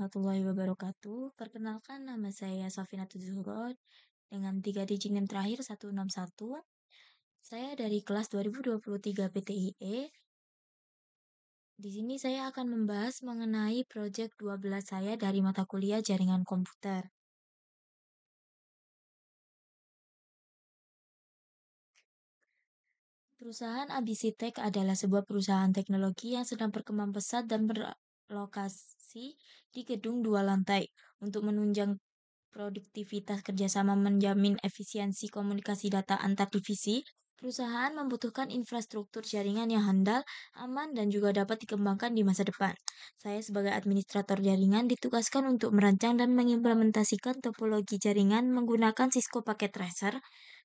warahmatullahi wabarakatuh. Perkenalkan nama saya Safinatul Zuhro dengan 3 digit NIM terakhir 161. Saya dari kelas 2023 PTIE. Di sini saya akan membahas mengenai proyek 12 saya dari mata kuliah jaringan komputer. Perusahaan ABC Tech adalah sebuah perusahaan teknologi yang sedang berkembang pesat dan berlokasi di gedung 2 lantai untuk menunjang produktivitas kerjasama menjamin efisiensi komunikasi data antar divisi. Perusahaan membutuhkan infrastruktur jaringan yang handal, aman, dan juga dapat dikembangkan di masa depan. Saya sebagai administrator jaringan ditugaskan untuk merancang dan mengimplementasikan topologi jaringan menggunakan Cisco Packet Tracer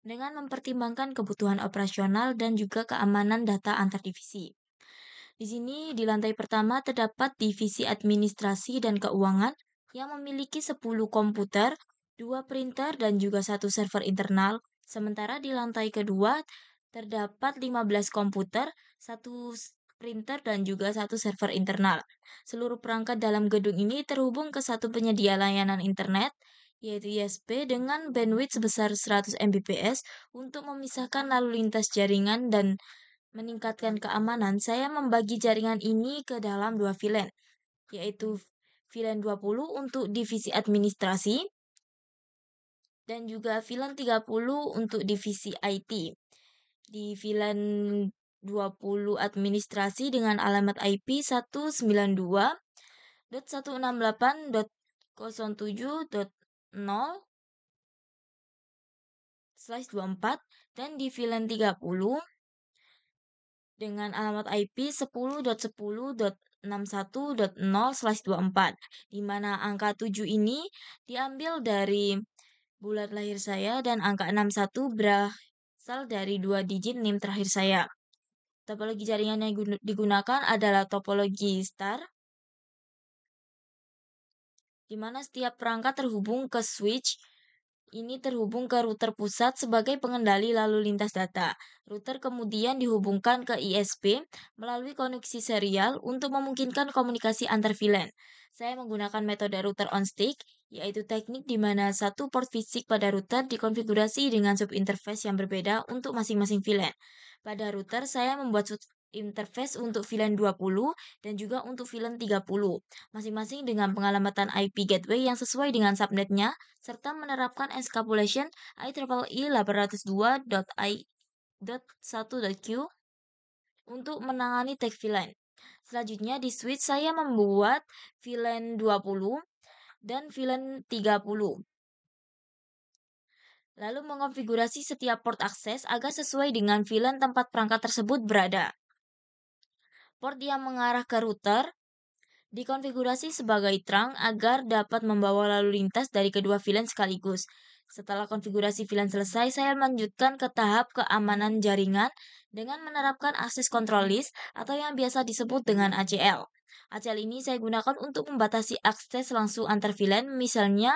dengan mempertimbangkan kebutuhan operasional dan juga keamanan data antar divisi. Di sini di lantai pertama terdapat divisi administrasi dan keuangan yang memiliki 10 komputer, 2 printer, dan juga 1 server internal. Sementara di lantai kedua terdapat 15 komputer, 1 printer, dan juga 1 server internal. Seluruh perangkat dalam gedung ini terhubung ke satu penyedia layanan internet, yaitu ISP dengan bandwidth sebesar 100 Mbps untuk memisahkan lalu lintas jaringan dan meningkatkan keamanan. Saya membagi jaringan ini ke dalam 2 VLAN, yaitu VLAN 20 untuk divisi administrasi dan juga VLAN 30 untuk divisi IT. Di VLAN 20 administrasi dengan alamat IP 192.168.0/24 dan di VLAN 30 dengan alamat IP 10.10.61.0/24, di mana angka 7 ini diambil dari bulan lahir saya dan angka 61 berasal dari 2 digit NIM terakhir saya. Topologi jaringan yang digunakan adalah topologi star, di mana setiap perangkat terhubung ke switch. Ini terhubung ke router pusat sebagai pengendali lalu lintas data. Router kemudian dihubungkan ke ISP melalui koneksi serial untuk memungkinkan komunikasi antar VLAN. Saya menggunakan metode router on stick, yaitu teknik di mana satu port fisik pada router dikonfigurasi dengan subinterface yang berbeda untuk masing-masing VLAN. Pada router, saya membuat interface untuk VLAN 20 dan juga untuk VLAN 30, masing-masing dengan pengalamatan IP gateway yang sesuai dengan subnetnya, serta menerapkan encapsulation IEEE 802.1.q untuk menangani tag VLAN. Selanjutnya di switch saya membuat VLAN 20 dan VLAN 30. Lalu mengonfigurasi setiap port akses agar sesuai dengan VLAN tempat perangkat tersebut berada. Port yang mengarah ke router dikonfigurasi sebagai trunk agar dapat membawa lalu lintas dari kedua VLAN sekaligus. Setelah konfigurasi VLAN selesai, saya melanjutkan ke tahap keamanan jaringan dengan menerapkan access control list atau yang biasa disebut dengan ACL. ACL ini saya gunakan untuk membatasi akses langsung antar VLAN, misalnya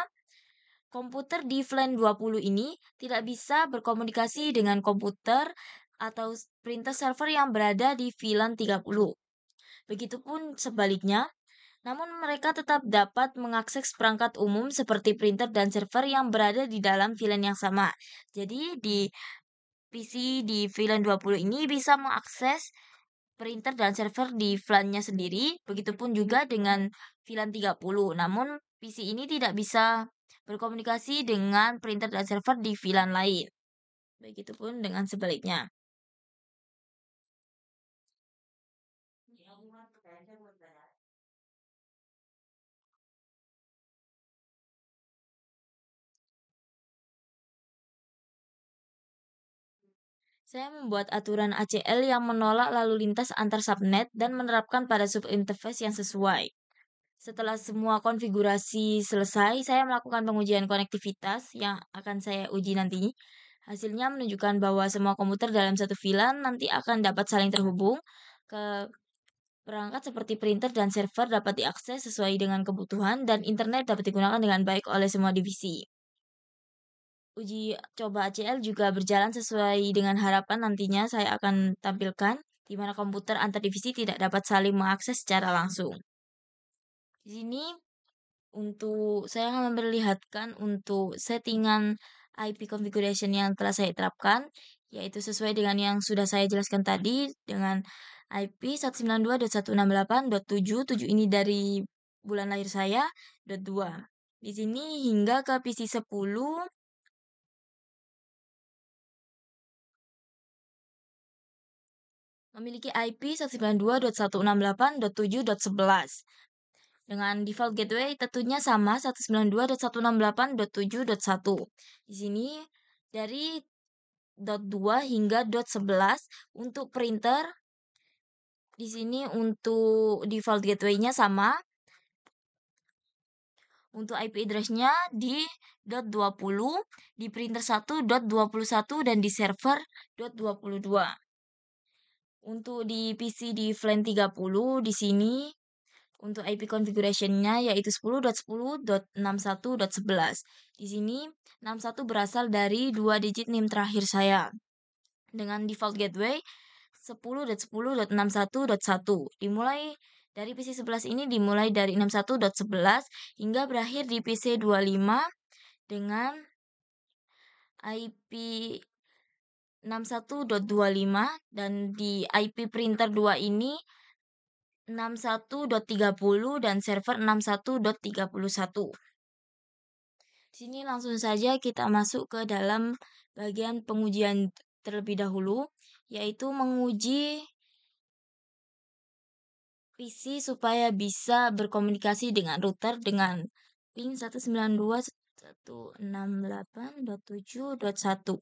komputer di VLAN 20 ini tidak bisa berkomunikasi dengan komputer atau printer server yang berada di VLAN 30. Begitupun sebaliknya, namun mereka tetap dapat mengakses perangkat umum seperti printer dan server yang berada di dalam VLAN yang sama. Jadi di PC di VLAN 20 ini bisa mengakses printer dan server di VLAN-nya sendiri, begitupun juga dengan VLAN 30. Namun PC ini tidak bisa berkomunikasi dengan printer dan server di VLAN lain. Begitupun dengan sebaliknya. Saya membuat aturan ACL yang menolak lalu lintas antar subnet dan menerapkan pada subinterface yang sesuai. Setelah semua konfigurasi selesai, saya melakukan pengujian konektivitas yang akan saya uji nanti. Hasilnya menunjukkan bahwa semua komputer dalam satu VLAN nanti akan dapat saling terhubung ke perangkat seperti printer dan server dapat diakses sesuai dengan kebutuhan dan internet dapat digunakan dengan baik oleh semua divisi. Uji coba ACL juga berjalan sesuai dengan harapan nantinya saya akan tampilkan, di mana komputer antar divisi tidak dapat saling mengakses secara langsung. Di sini Saya akan memperlihatkan untuk settingan IP configuration yang telah saya terapkan, yaitu sesuai dengan yang sudah saya jelaskan tadi dengan IP 192.168.7, 7 ini dari bulan lahir saya, .2. Di sini hingga ke PC 10 memiliki IP 192.168.7.11. Dengan default gateway tentunya sama 192.168.7.1. Di sini dari .2 hingga .11 untuk printer. Di sini untuk default gateway-nya sama. Untuk IP address-nya di .20, di printer 1.21 dan di server .22. Untuk di PC di VLAN 30 di sini untuk IP configuration-nya yaitu 10.10.61.11. Di sini 61 berasal dari dua digit NIM terakhir saya. Dengan default gateway 10.10.61.1. Dimulai dari PC 11 ini dimulai dari 61.11 hingga berakhir di PC 25 dengan IP 61.25 dan di IP printer 2 ini 61.30 dan server 61.31. Di sini langsung saja kita masuk ke dalam bagian pengujian terlebih dahulu, yaitu menguji PC supaya bisa berkomunikasi dengan router dengan ping 192.168.7.1.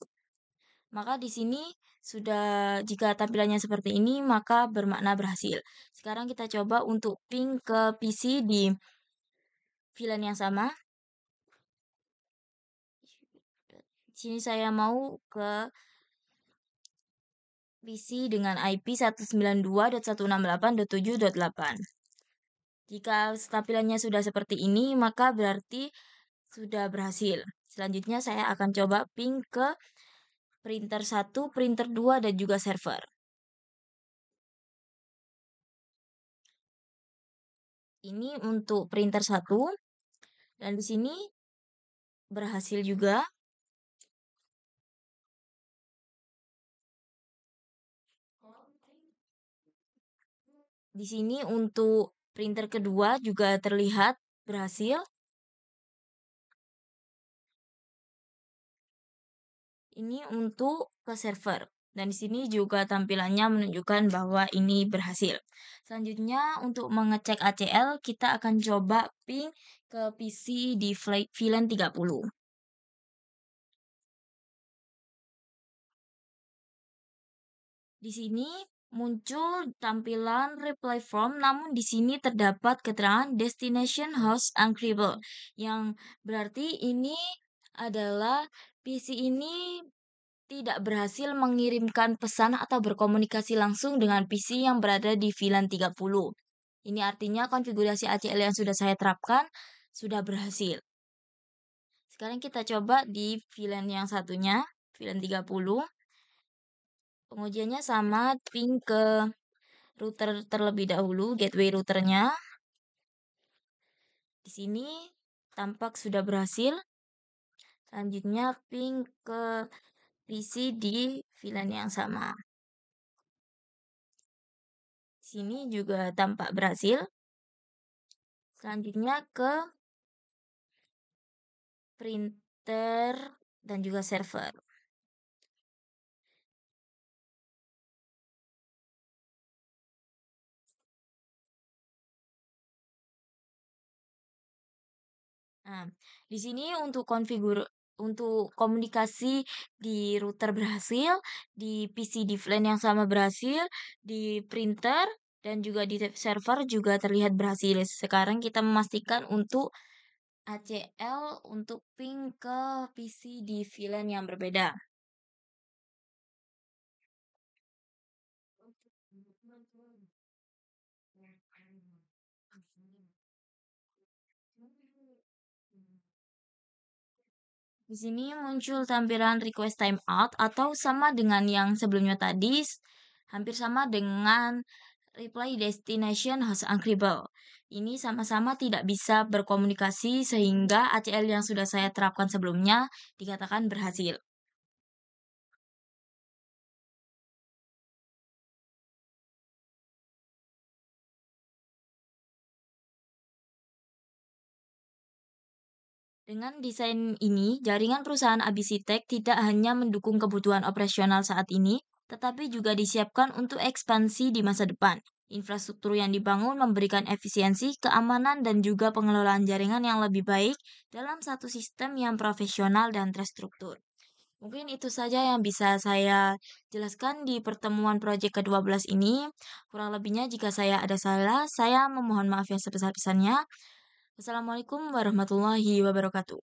Maka di sini sudah jika tampilannya seperti ini maka bermakna berhasil. Sekarang kita coba untuk ping ke PC di VLAN yang sama. Di sini saya mau ke PC dengan IP 192.168.7.8. Jika tampilannya sudah seperti ini, maka berarti sudah berhasil. Selanjutnya saya akan coba ping ke printer 1, printer 2, dan juga server. Ini untuk printer 1, dan di sini berhasil juga. Di sini untuk printer kedua juga terlihat berhasil. Ini untuk ke server. Dan di sini juga tampilannya menunjukkan bahwa ini berhasil. Selanjutnya untuk mengecek ACL, kita akan coba ping ke PC di VLAN 30. Di sini muncul tampilan reply form, namun di sini terdapat keterangan destination host uncreable, yang berarti ini adalah PC ini tidak berhasil mengirimkan pesan atau berkomunikasi langsung dengan PC yang berada di VLAN 30. Ini artinya konfigurasi ACL yang sudah saya terapkan sudah berhasil. Sekarang kita coba di VLAN yang satunya, VLAN 30. Pengujiannya sama, ping ke router terlebih dahulu, gateway routernya. Di sini tampak sudah berhasil. Selanjutnya ping ke PC di VLAN yang sama. Di sini juga tampak berhasil. Selanjutnya ke printer dan juga server. Nah, di sini untuk komunikasi di router berhasil, di PC di VLAN yang sama berhasil, di printer dan juga di server juga terlihat berhasil. Sekarang kita memastikan untuk ACL untuk ping ke PC di VLAN yang berbeda. Di sini muncul tampilan request timeout atau sama dengan yang sebelumnya tadi, hampir sama dengan reply destination host uncreable. Ini sama-sama tidak bisa berkomunikasi sehingga ACL yang sudah saya terapkan sebelumnya dikatakan berhasil. Dengan desain ini, jaringan perusahaan Abisitek tidak hanya mendukung kebutuhan operasional saat ini, tetapi juga disiapkan untuk ekspansi di masa depan. Infrastruktur yang dibangun memberikan efisiensi, keamanan, dan juga pengelolaan jaringan yang lebih baik dalam satu sistem yang profesional dan terstruktur. Mungkin itu saja yang bisa saya jelaskan di pertemuan proyek ke-12 ini. Kurang lebihnya jika saya ada salah, saya memohon maaf yang sebesar-besarnya. Wassalamualaikum warahmatullahi wabarakatuh.